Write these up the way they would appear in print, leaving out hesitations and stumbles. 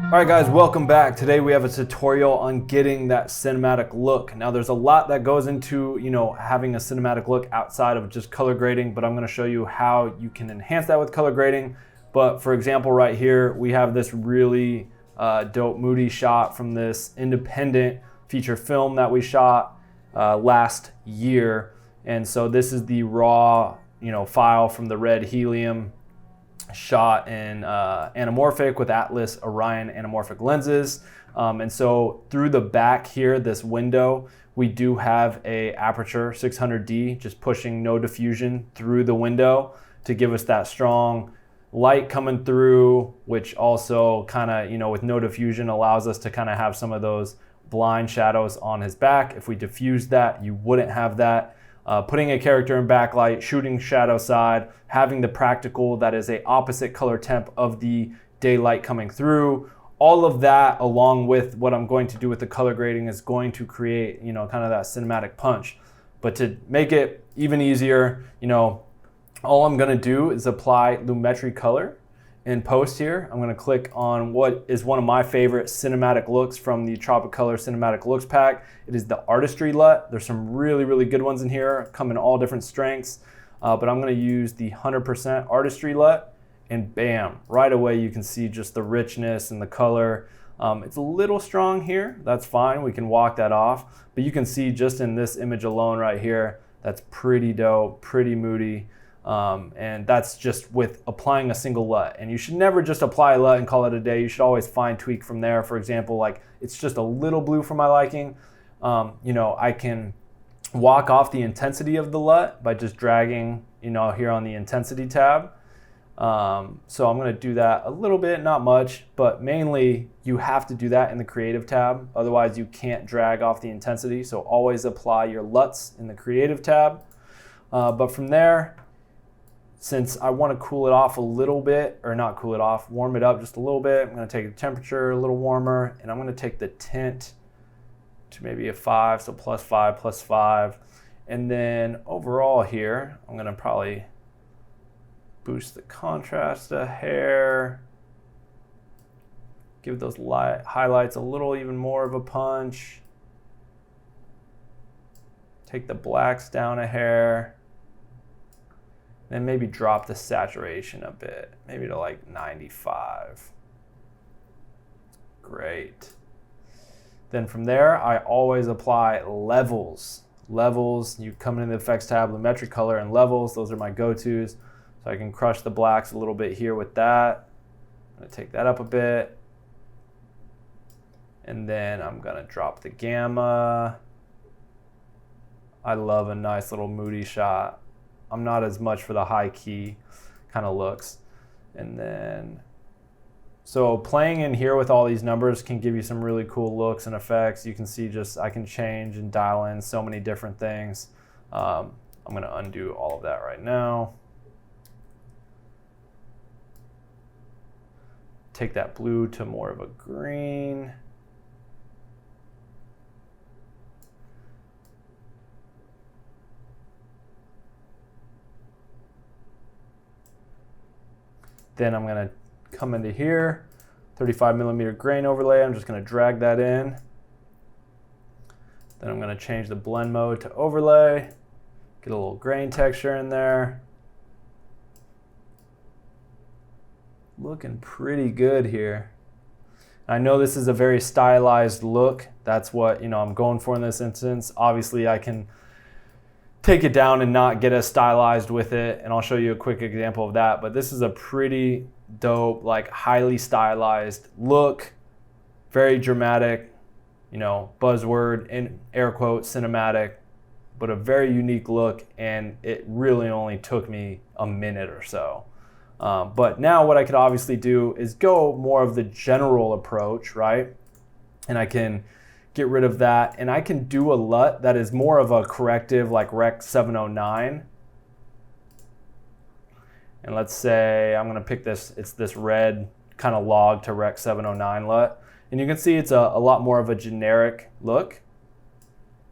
All right guys, welcome back. Today we have a tutorial on getting that cinematic look. Now there's a lot that goes into, having a cinematic look outside of just color grading, but I'm gonna show you how you can enhance that with color grading. But for example, right here, we have this really dope moody shot from this independent feature film that we shot last year. And so this is the raw, file from the red helium shot in anamorphic with Atlas Orion anamorphic lenses. And so through the back here, this window, we do have a aperture 600D, just pushing no diffusion through the window to give us that strong light coming through, which also kind of, with no diffusion allows us to kind of have some of those blind shadows on his back. If we diffuse that, you wouldn't have that. Putting a character in backlight, shooting shadow side, having the practical that is a opposite color temp of the daylight coming through, all of that along with what I'm going to do with the color grading is going to create, kind of that cinematic punch. But to make it even easier, all I'm gonna do is apply lumetri color in post here. I'm gonna click on what is one of my favorite cinematic looks from the Tropic Color Cinematic Looks pack. It is the Artistry LUT. There's some really, really good ones in here, come in all different strengths, but I'm gonna use the 100% Artistry LUT, and bam, right away you can see just the richness and the color. It's a little strong here, that's fine, we can walk that off, but you can see just in this image alone right here, that's pretty dope, pretty moody. And that's just with applying a single LUT. And you should never just apply a LUT and call it a day. You should always fine tweak from there. For example, like it's just a little blue for my liking. I can walk off the intensity of the LUT by just dragging, here on the intensity tab. So I'm gonna do that a little bit, not much, but mainly you have to do that in the creative tab. Otherwise you can't drag off the intensity. So always apply your LUTs in the creative tab. But from there, since I want to cool it off a little bit, or not cool it off, warm it up just a little bit, I'm going to take the temperature a little warmer, and I'm going to take the tint to maybe a 5, so +5, +5. And then overall here, I'm going to probably boost the contrast a hair, give those highlights a little even more of a punch, take the blacks down a hair, and maybe drop the saturation a bit, maybe to like 95. Great. Then from there, I always apply levels. Levels, you come into the effects tab, lumetri color and levels, those are my go-tos. So I can crush the blacks a little bit here with that. I'm gonna take that up a bit. And then I'm gonna drop the gamma. I love a nice little moody shot. I'm not as much for the high key kind of looks. And then, so playing in here with all these numbers can give you some really cool looks and effects. You can see I can change and dial in so many different things. I'm gonna undo all of that right now. Take that blue to more of a green. Then I'm gonna come into here, 35mm grain overlay. I'm just gonna drag that in. Then I'm gonna change the blend mode to overlay, get a little grain texture in there. Looking pretty good here. I know this is a very stylized look. That's what I'm going for in this instance. Obviously I can take it down and not get as stylized with it, and I'll show you a quick example of that, but this is a pretty dope, like highly stylized look, very dramatic, buzzword in air quotes, cinematic, but a very unique look, and it really only took me a minute or so. But now what I could obviously do is go more of the general approach, right? And I can get rid of that, and I can do a LUT that is more of a corrective, like Rec 709. And let's say I'm gonna pick this, it's this red kind of log to Rec 709 LUT. And you can see it's a lot more of a generic look,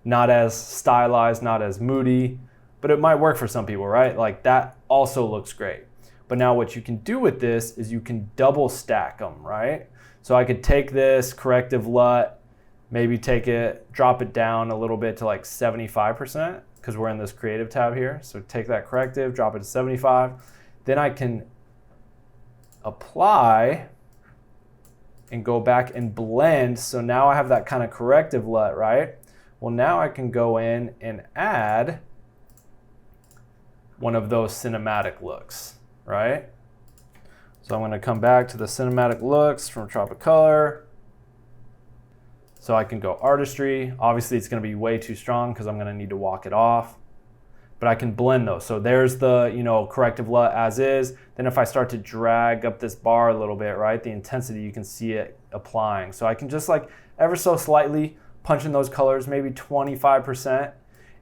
not as stylized, not as moody, but it might work for some people, right? Like that also looks great. But now what you can do with this is you can double stack them, right? So I could take this corrective LUT, maybe take it, drop it down a little bit to like 75%, because we're in this creative tab here. So take that corrective, drop it to 75. Then I can apply and go back and blend. So now I have that kind of corrective LUT, right? Well, now I can go in and add one of those cinematic looks, right? So I'm gonna come back to the cinematic looks from Tropic Color. So I can go artistry. Obviously it's gonna be way too strong because I'm gonna need to walk it off, but I can blend those. So there's the, you know, corrective LUT as is. Then if I start to drag up this bar a little bit, right, the intensity, you can see it applying. So I can just like ever so slightly punch in those colors, maybe 25%.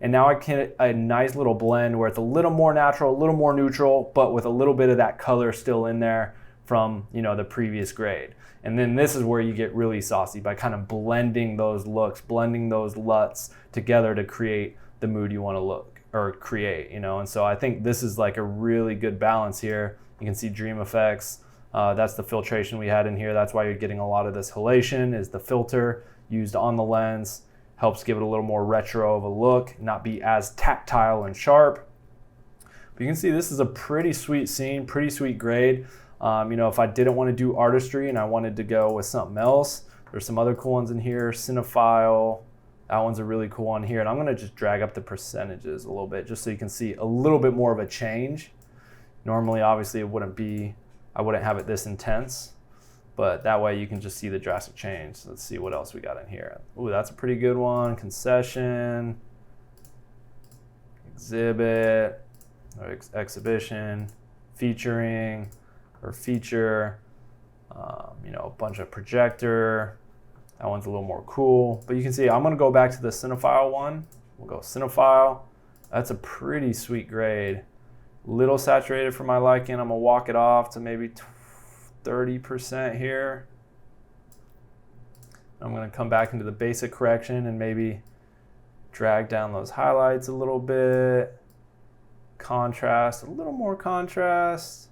And now I can a nice little blend where it's a little more natural, a little more neutral, but with a little bit of that color still in there from, you know, the previous grade. And then this is where you get really saucy by kind of blending those looks, blending those LUTs together to create the mood you want to look or create, you know. And so I think this is like a really good balance here. You can see dream effects. That's the filtration we had in here. That's why you're getting a lot of this halation, is the filter used on the lens. Helps give it a little more retro of a look, not be as tactile and sharp. But you can see this is a pretty sweet scene, pretty sweet grade. You know, if I didn't want to do artistry and I wanted to go with something else, there's some other cool ones in here. Cinephile, that one's a really cool one here. And I'm gonna just drag up the percentages a little bit just so you can see a little bit more of a change. Normally, obviously, I wouldn't have it this intense, but that way you can just see the drastic change. So let's see what else we got in here. Ooh, that's a pretty good one. Concession, exhibit, or exhibition, featuring, or feature, you know, a bunch of projector. That one's a little more cool. But you can see, I'm gonna go back to the Cinephile one. We'll go Cinephile. That's a pretty sweet grade. Little saturated for my liking. I'm gonna walk it off to maybe 30% here. I'm gonna come back into the basic correction and maybe drag down those highlights a little bit. Contrast, a little more contrast.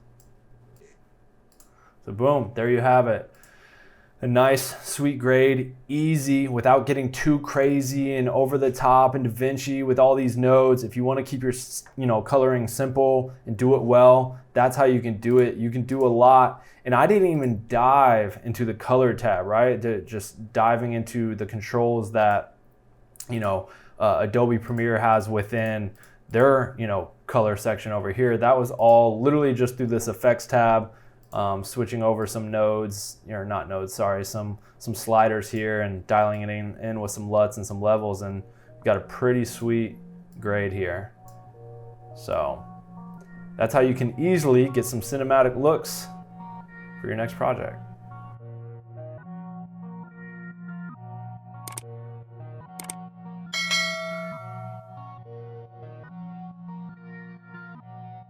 So boom, there you have it. A nice, sweet grade, easy, without getting too crazy and over the top and Da Vinci with all these nodes. If you want to keep your, you know, coloring simple and do it well, that's how you can do it. You can do a lot. And I didn't even dive into the color tab, right? Just diving into the controls that, you know, Adobe Premiere has within their, you know, color section over here. That was all literally just through this effects tab. Switching over some nodes, or not nodes, sorry, some sliders here and dialing it in with some LUTs and some levels, and we've got a pretty sweet grade here. So that's how you can easily get some cinematic looks for your next project.